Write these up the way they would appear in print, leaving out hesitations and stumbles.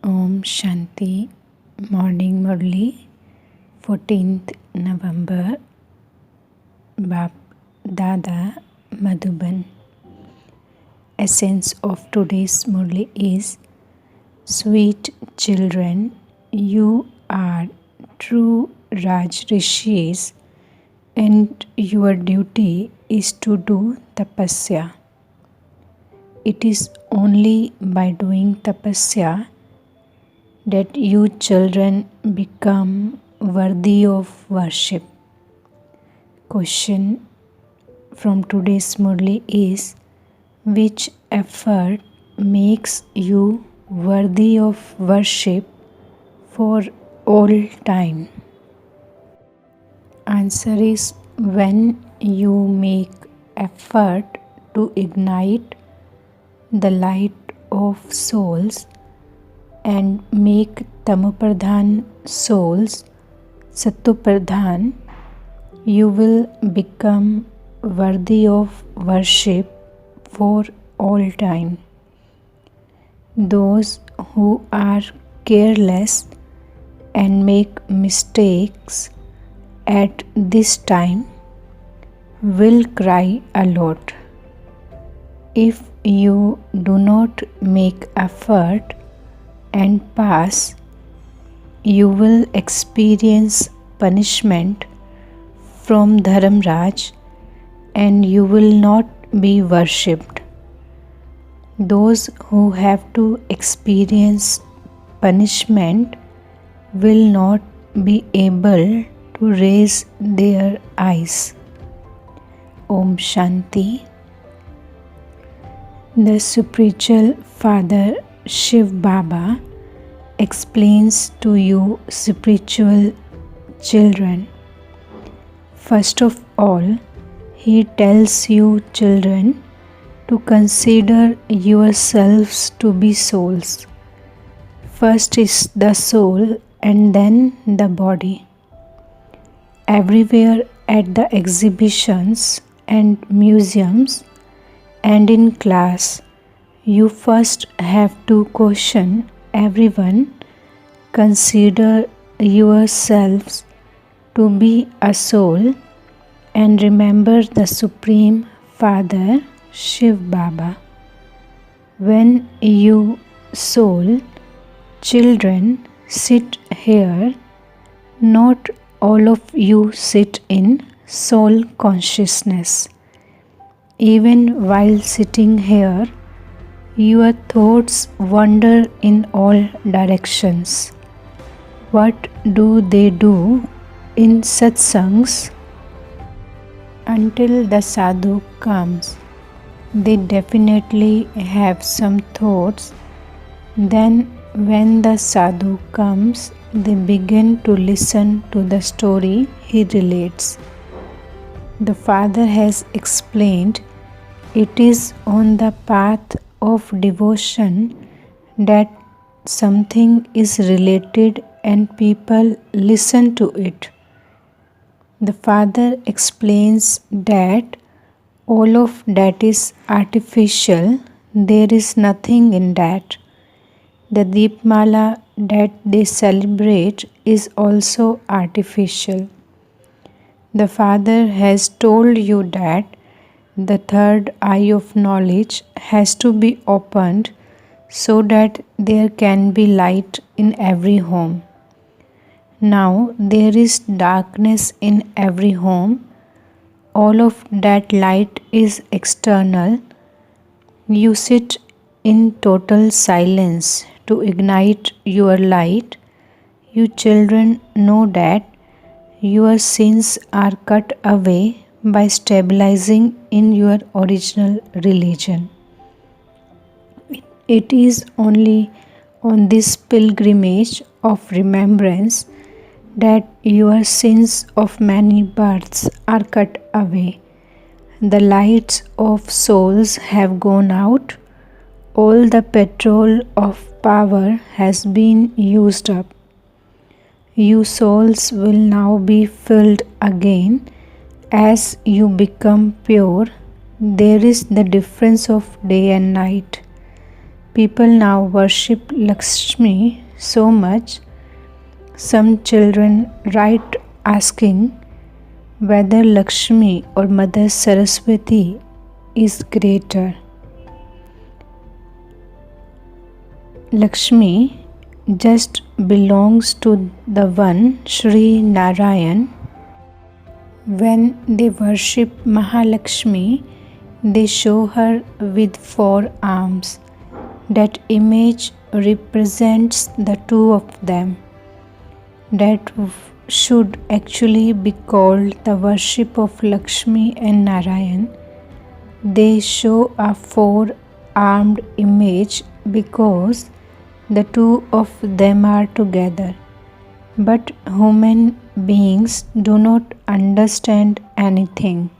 Om Shanti. Morning Murli, 14th November. Bap Dada Madhuban. Essence of today's Murli is: Sweet children, you are true Raj Rishis, and your duty is to do tapasya. It is only by doing tapasya that you children become worthy of worship. Question from today's Murli is: which effort makes you worthy of worship for all time? Answer is: when you make effort to ignite the light of souls and make tamopradhan souls sattopradhan, you will become worthy of worship for all time. Those who are careless and make mistakes at this time will cry a lot. If you do not make effort and pass, you will experience punishment from Dharamraj and you will not be worshipped. Those who have to experience punishment will not be able to raise their eyes. Om Shanti. The spiritual father Shiv Baba explains to you spiritual children. First of all, he tells you children to consider yourselves to be souls. First is the soul and then the body. Everywhere at the exhibitions and museums and in class, you first have to question everyone. Consider yourselves to be a soul and remember the Supreme Father Shiv Baba. When you soul children sit here, not all of you sit in soul consciousness. Even while sitting here, your thoughts wander in all directions. What do they do in satsangs? Until the sadhu comes, they definitely have some thoughts. Then when the sadhu comes, they begin to listen to the story he relates. The Father has explained it is on the path of devotion that something is related and people listen to it. The Father explains that all of that is artificial, there is nothing in that. The Deepmala that they celebrate is also artificial. The Father has told you that the third eye of knowledge has to be opened so that there can be light in every home. Now there is darkness in every home. All of that light is external. You sit in total silence to ignite your light. You children know that your sins are cut away by stabilizing in your original religion. It is only on this pilgrimage of remembrance that your sins of many births are cut away. The lights of souls have gone out. All the petrol of power has been used up. You souls will now be filled again. As you become pure, there is the difference of day and night. People now worship Lakshmi so much. Some children write asking whether Lakshmi or Mother Saraswati is greater. Lakshmi just belongs to the one Sri Narayan. When they worship Mahalakshmi, they show her with 4 arms. That image represents the two of them. That should actually be called the worship of Lakshmi and Narayan. They show a 4-armed image because the two of them are together. But human beings do not understand anything.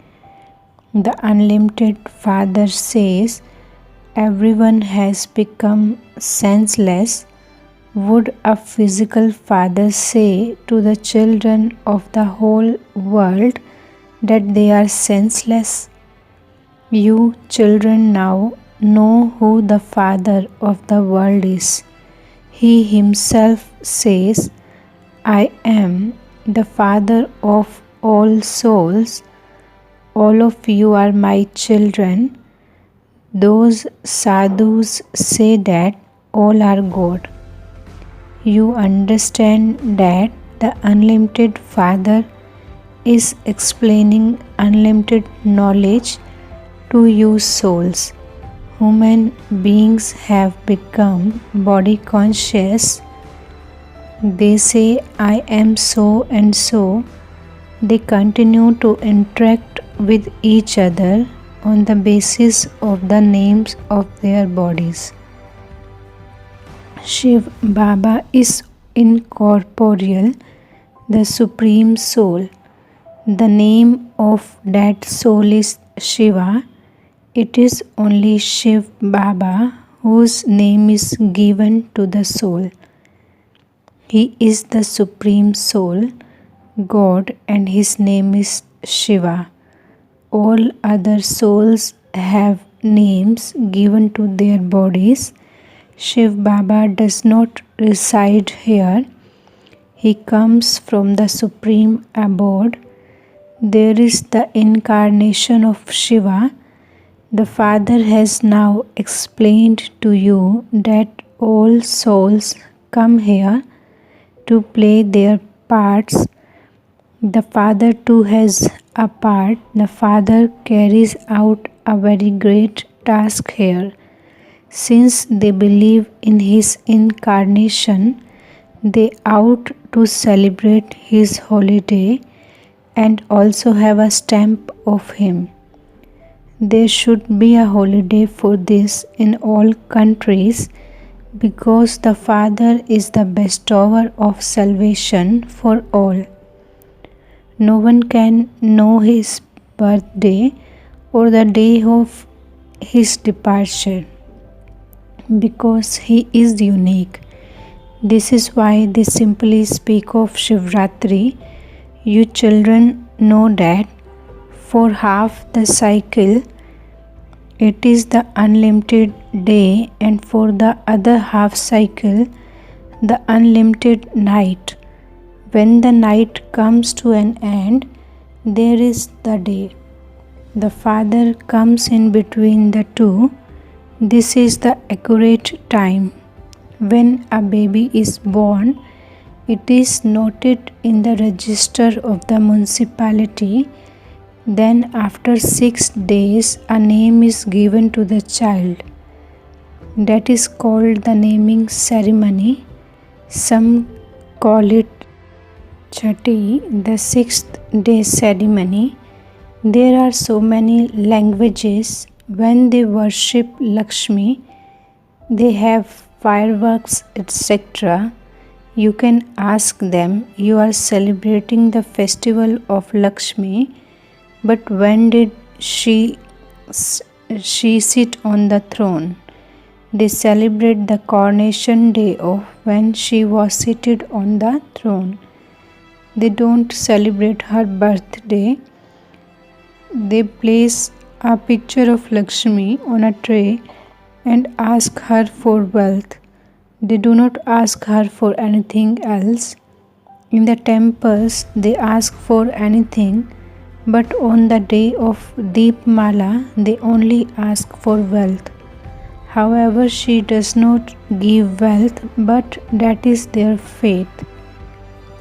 The Unlimited Father says, everyone has become senseless. Would a physical father say to the children of the whole world that they are senseless? You children now know who the Father of the world is. He himself says, I am the Father of all souls. All of you are my children. Those sadhus say that all are God. You understand that the Unlimited Father is explaining unlimited knowledge to you souls. Human beings have become body conscious. They say, I am so and so. They continue to interact with each other on the basis of the names of their bodies. Shiv Baba is incorporeal, the Supreme Soul. The name of that soul is Shiva. It is only Shiv Baba whose name is given to the soul. He is the Supreme Soul, God, and his name is Shiva. All other souls have names given to their bodies. Shiv Baba does not reside here. He comes from the Supreme Abode. There is the incarnation of Shiva. The Father has now explained to you that all souls come here to play their parts. The Father too has a part. The Father carries out a very great task here. Since they believe in his incarnation, they ought to celebrate his holiday and also have a stamp of him. There should be a holiday for this in all countries because the Father is the bestower of salvation for all. No one can know his birthday or the day of his departure because he is unique. This is why they simply speak of Shivratri. You children know that for half the cycle it is the unlimited day, and for the other half cycle the unlimited night. When the night comes to an end, there is the day. The Father comes in between the two. This is the accurate time. When a baby is born, it is noted in the register of the municipality. Then after 6 days, a name is given to the child. That is called the naming ceremony. Some call it Chati, the 6th day ceremony. There are so many languages. When they worship Lakshmi, they have fireworks, etc. You can ask them, you are celebrating the festival of Lakshmi, but when did she sit on the throne? They celebrate the coronation day of when she was seated on the throne. They don't celebrate her birthday. They place a picture of Lakshmi on a tray and ask her for wealth. They do not ask her for anything else. In the temples, they ask for anything, but on the day of Deepmala, they only ask for wealth. However, she does not give wealth, but that is their faith.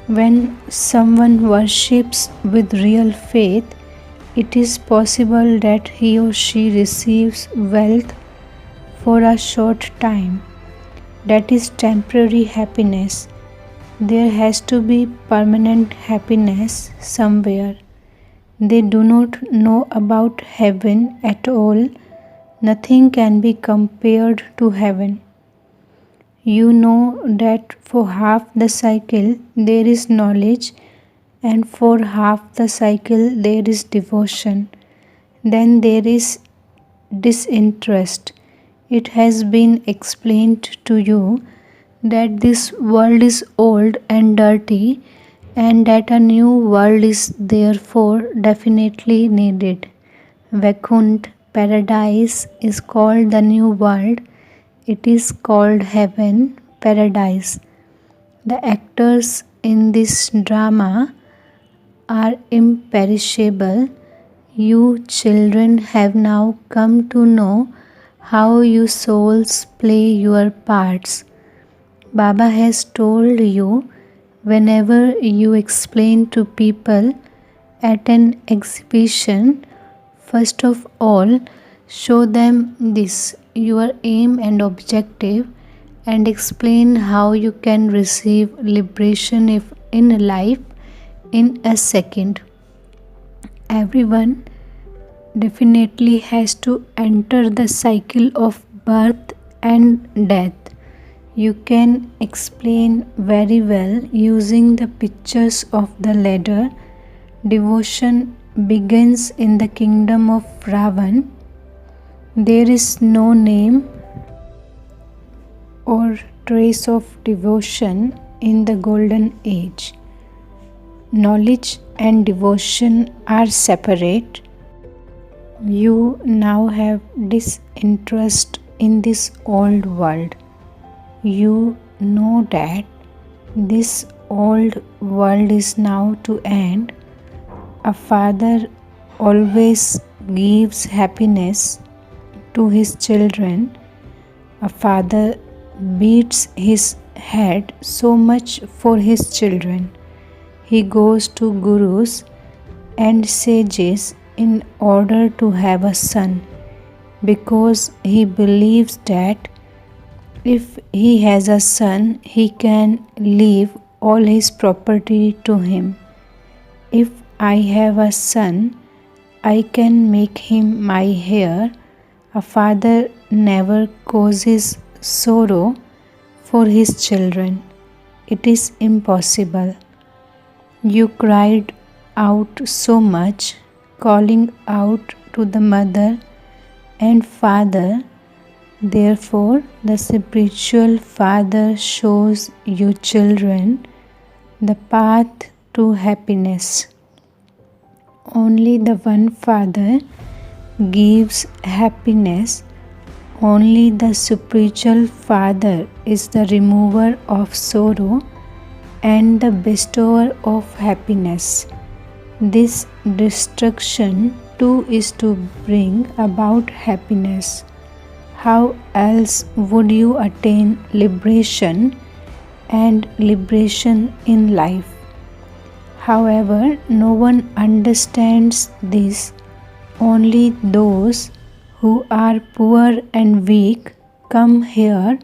When someone worships with real faith, it is possible that he or she receives wealth for a short time. That is temporary happiness. There has to be permanent happiness somewhere. They do not know about heaven at all. Nothing can be compared to heaven. You know that for half the cycle there is knowledge, and for half the cycle there is devotion. Then there is disinterest. It has been explained to you that this world is old and dirty, and that a new world is therefore definitely needed. Vakunt paradise is called the new world. It is called heaven, paradise. The actors in this drama are imperishable. You children have now come to know how you souls play your parts. Baba has told you, whenever you explain to people at an exhibition, first of all, show them this, your aim and objective, and explain how you can receive liberation if in life in a second. Everyone definitely has to enter the cycle of birth and death. You can explain very well using the pictures of the ladder. Devotion begins in the kingdom of Ravan. There is no name or trace of devotion in the golden age. Knowledge and devotion are separate. You now have disinterest in this old world. You know that this old world is now to end. A father always gives happiness to his children. A father beats his head so much for his children. He goes to gurus and sages in order to have a son, because he believes that if he has a son, he can leave all his property to him. If I have a son, I can make him my heir. A father never causes sorrow for his children. It is impossible. You cried out so much, calling out to the mother and father. Therefore, the spiritual father shows you children the path to happiness. Only the one father gives happiness. Only the spiritual father is the remover of sorrow and the bestower of happiness. This destruction too is to bring about happiness. How else would you attain liberation and liberation in life? However, no one understands this. Only those who are poor and weak come here,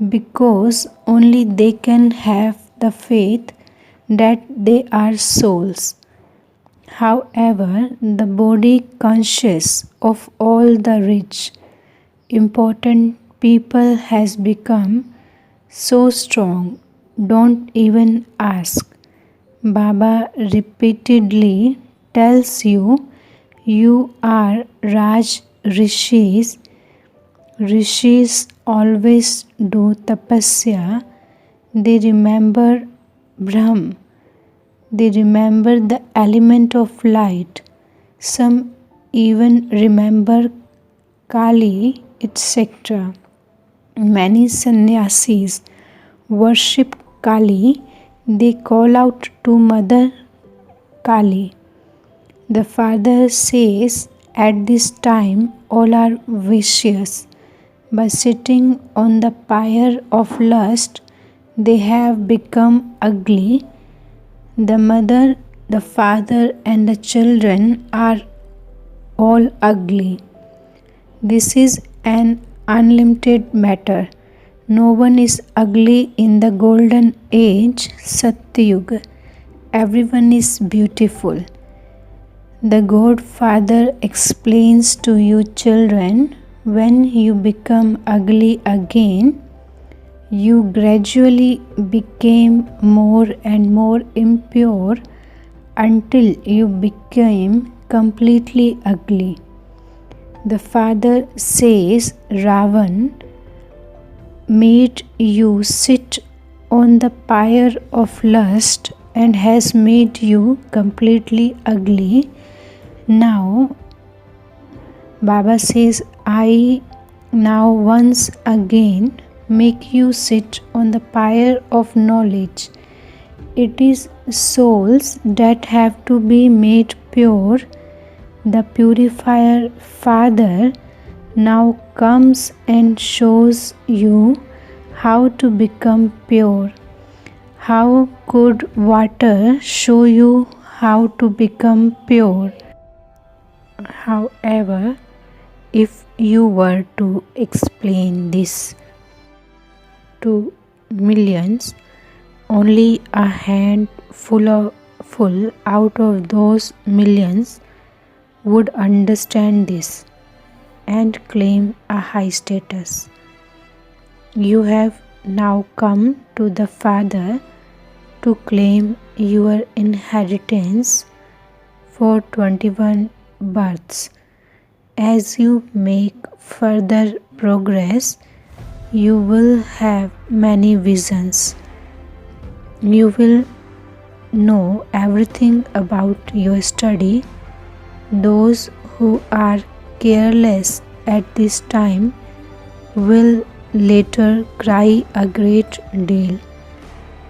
because only they can have the faith that they are souls. However, the body conscious of all the rich, important people has become so strong. Don't even ask. Baba repeatedly tells you, you are Raj Rishis. Rishis always do tapasya. They remember Brahm. They remember the element of light. Some even remember Kali etc. Many sannyasis worship Kali. They call out to Mother Kali. The father says, at this time all are vicious. By sitting on the pyre of lust, they have become ugly. The mother, the father, and the children are all ugly. This is an unlimited matter. No one is ugly in the golden age, Satyuga. Everyone is beautiful. The Godfather explains to you children, when you become ugly again, you gradually became more and more impure until you became completely ugly. The father says Ravan made you sit on the pyre of lust and has made you completely ugly. Now, Baba says, I now once again make you sit on the pyre of knowledge. It is souls that have to be made pure. The purifier Father now comes and shows you how to become pure. How could water show you how to become pure? However, if you were to explain this to millions, only a handful out of those millions would understand this and claim a high status. You have now come to the Father to claim your inheritance for 21 births. As you make further progress, you will have many visions. You will know everything about your study. Those who are careless at this time will later cry a great deal.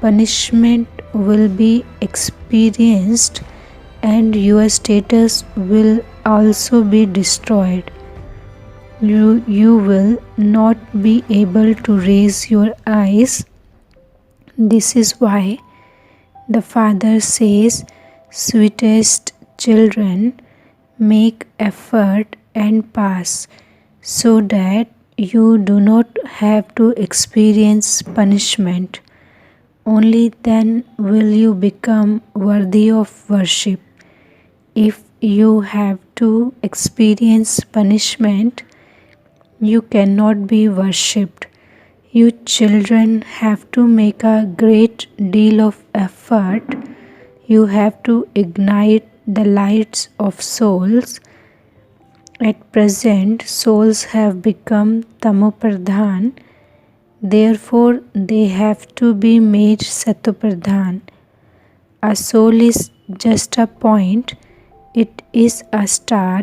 Punishment will be experienced and your status will also be destroyed. You will not be able to raise your eyes. This is why the Father says, sweetest children, make effort and pass, so that you do not have to experience punishment. Only then will you become worthy of worship. If you have to experience punishment, you cannot be worshipped. You children have to make a great deal of effort. You have to ignite the lights of souls. At present, souls have become tamopradhan. Therefore, they have to be made satopradhan. A soul is just a point. It is a star.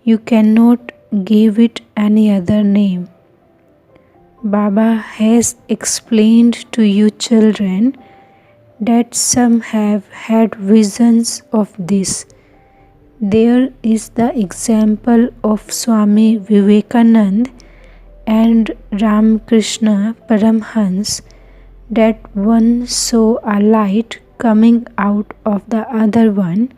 You cannot give it any other name. Baba has explained to you children that some have had visions of this. There is the example of Swami Vivekananda and Ramakrishna Paramhans, that one saw a light coming out of the other one,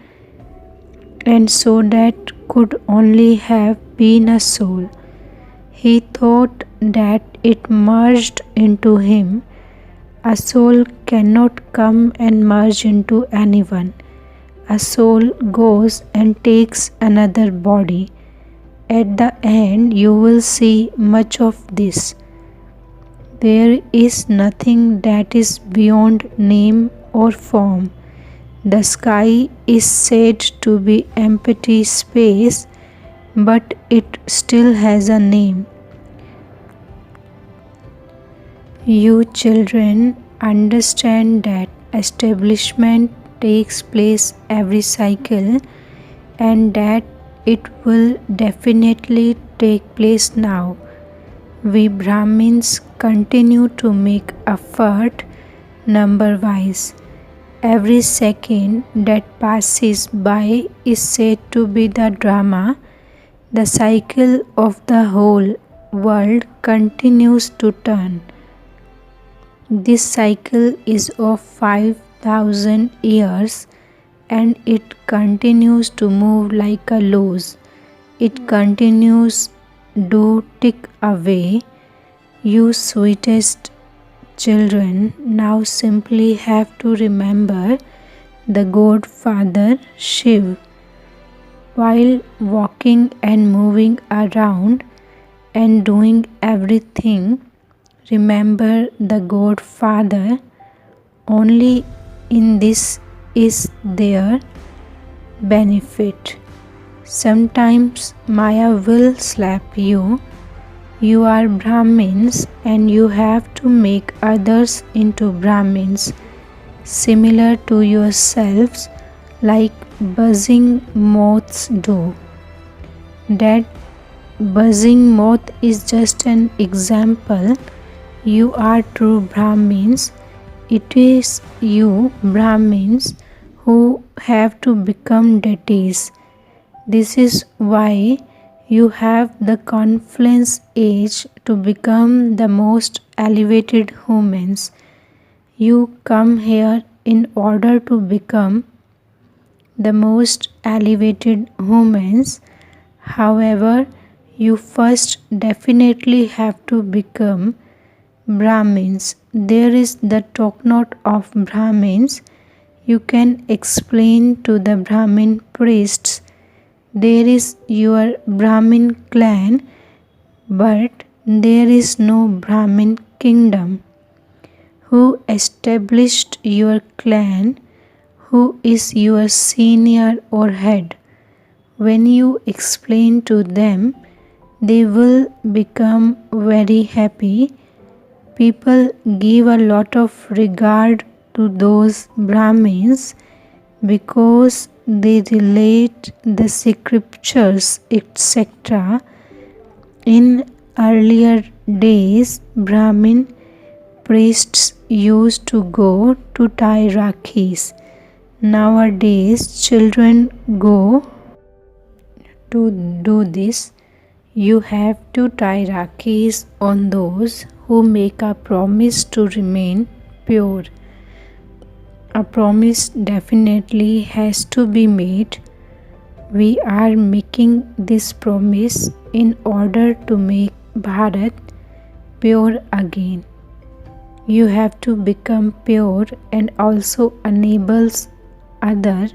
and so that could only have been a soul. He thought that it merged into him. A soul cannot come and merge into anyone. A soul goes and takes another body. At the end, you will see much of this. There is nothing that is beyond name or form. The sky is said to be empty space, but it still has a name. You children understand that establishment takes place every cycle and that it will definitely take place now. We Brahmins continue to make effort number-wise. Every second that passes by is said to be the drama. The cycle of the whole world continues to turn. This cycle is of 5,000 years and it continues to move like a loose. It continues to tick away. You sweetest children now simply have to remember the God Father Shiv. While walking and moving around and doing everything, remember the God Father. Only in this is their benefit. Sometimes Maya will slap you. You are Brahmins and you have to make others into Brahmins, similar to yourselves, like buzzing moths do. That buzzing moth is just an example. You are true Brahmins. It is you Brahmins who have to become deities. This is why you have the confluence age to become the most elevated humans. You come here in order to become the most elevated humans. However, you first definitely have to become Brahmins. There is the talk note of Brahmins. You can explain to the Brahmin priests. There is your Brahmin clan, but there is no Brahmin kingdom. Who established your clan? Who is your senior or head? When you explain to them, they will become very happy. People give a lot of regard to those Brahmins because they relate the scriptures, etc. In earlier days, Brahmin priests used to go to tie Rakhis. Nowadays, children go to do this. You have to tie Rakhis on those who make a promise to remain pure. A promise definitely has to be made. We are making this promise in order to make Bharat pure again. You have to become pure and also enables others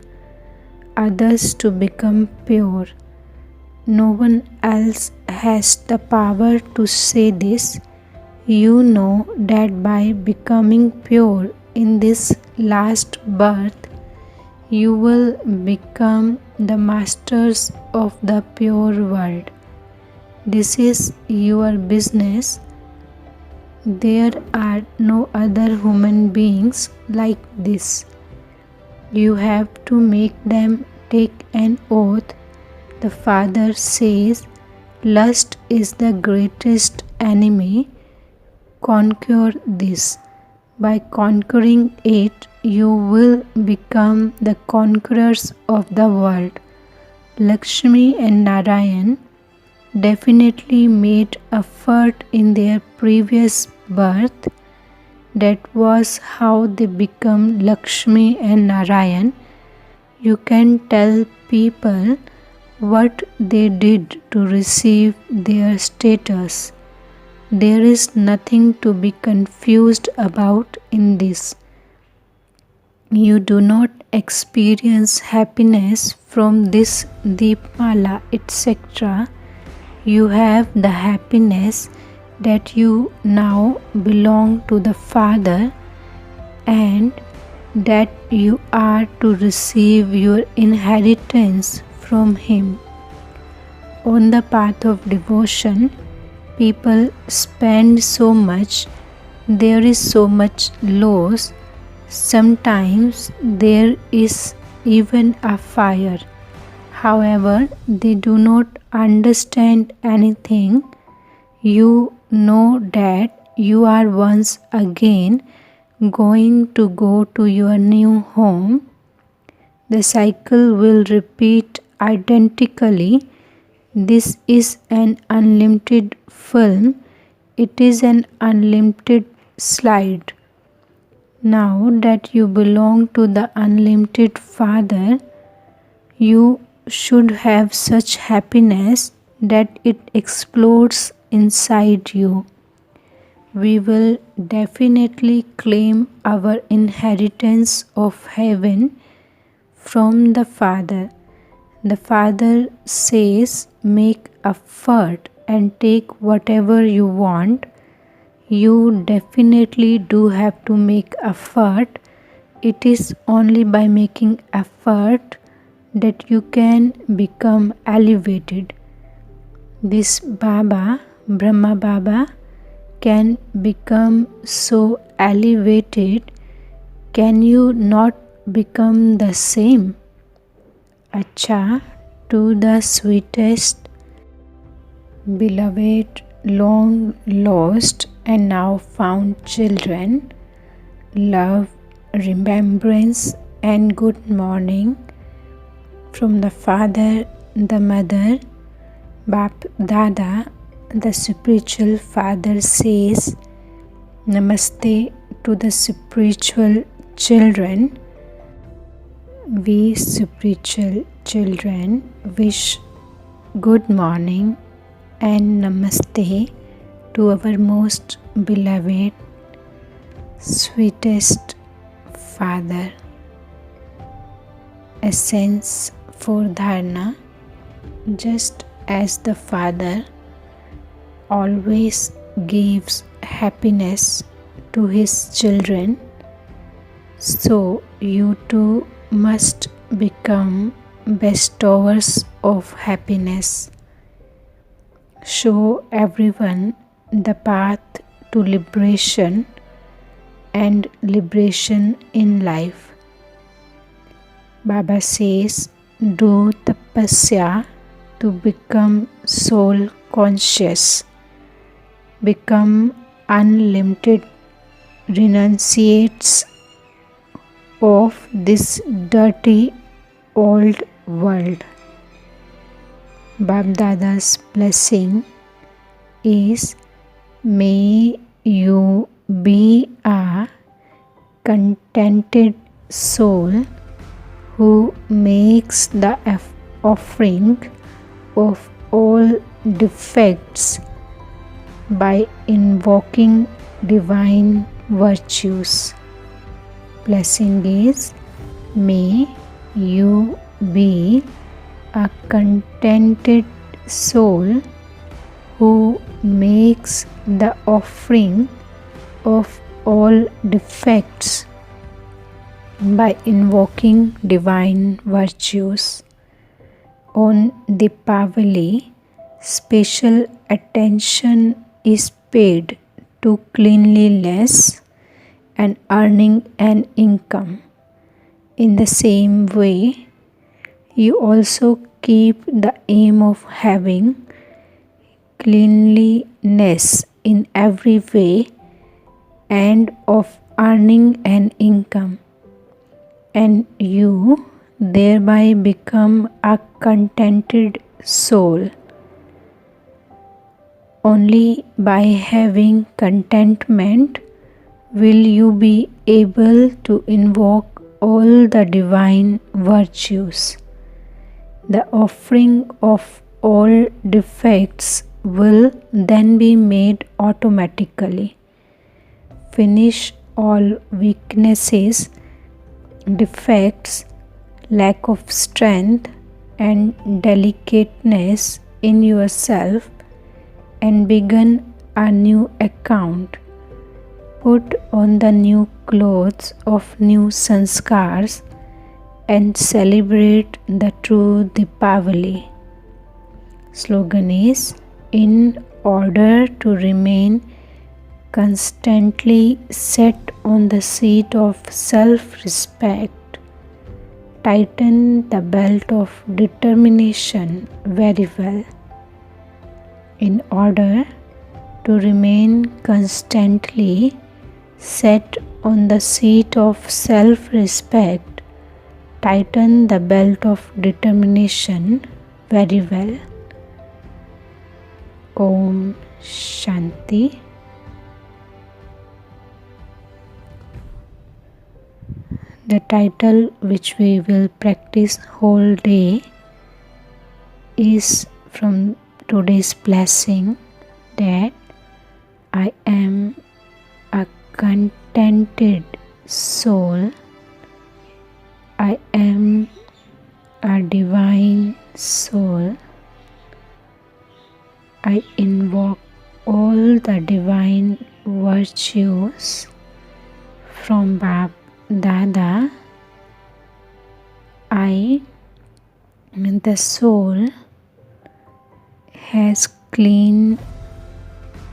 to become pure. No one else has the power to say this. You know that by becoming pure in this last birth, you will become the masters of the pure world. This is your business. There are no other human beings like this. You have to make them take an oath. The Father says, lust is the greatest enemy. Conquer this. By conquering it, you will become the conquerors of the world. Lakshmi and Narayan definitely made effort in their previous birth. That was how they become Lakshmi and Narayan. You can tell people what they did to receive their status. There is nothing to be confused about in this. You do not experience happiness from this Deepmala, etc. You have the happiness that you now belong to the Father and that you are to receive your inheritance from Him. On the path of devotion, people spend so much, there is so much loss. Sometimes there is even a fire. However, they do not understand anything. You know that you are once again going to go to your new home. The cycle will repeat identically. This is an unlimited film. It is an unlimited slide. Now that you belong to the unlimited Father, you should have such happiness that it explodes inside you. We will definitely claim our inheritance of heaven from the Father. The Father says, make effort and take whatever you want. You definitely do have to make effort. It is only by making effort that you can become elevated. This Baba, Brahma Baba, can become so elevated. Can you not become the same? Acha, to the sweetest, beloved, long lost and now found children, love, remembrance and good morning from the Father, the Mother, Bap Dada. The spiritual Father says, Namaste to the spiritual children. We spiritual children wish good morning and Namaste to our most beloved, sweetest Father. Essence for Dharana. Just as the Father always gives happiness to his children, so you too must become bestowers of happiness. Show everyone the path to liberation and liberation in life. Baba says, do tapasya to become soul conscious, become unlimited renunciates of this dirty old world. Bab Dada's blessing is, may you be a contented soul who makes the offering of all defects by invoking divine virtues. Blessing is, may you be a contented soul who makes the offering of all defects by invoking divine virtues. On Deepavali, special attention is paid to cleanliness and earning an income. In the same way, you also keep the aim of having cleanliness in every way and of earning an income, and you thereby become a contented soul. Only by having contentment will you be able to invoke all the divine virtues. The offering of all defects will then be made automatically. Finish all weaknesses, defects, lack of strength and delicateness in yourself and begin a new account. Put on the new clothes of new sanskars and celebrate the true Deepavali. Slogan is, in order to remain constantly set on the seat of self-respect, tighten the belt of determination very well. In order to remain constantly set on the seat of self-respect, tighten the belt of determination very well. Om Shanti. The title which we will practice whole day is from today's blessing, that I am a contented soul. I am a divine soul. I invoke all the divine virtues from Bap Dada. The soul, has cleaned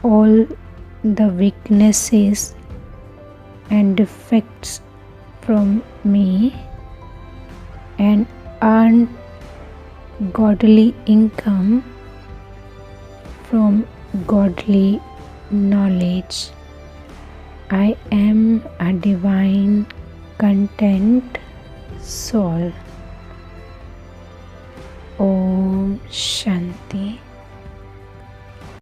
all the weaknesses and defects from me and earned godly income from godly knowledge. I am a divine content soul.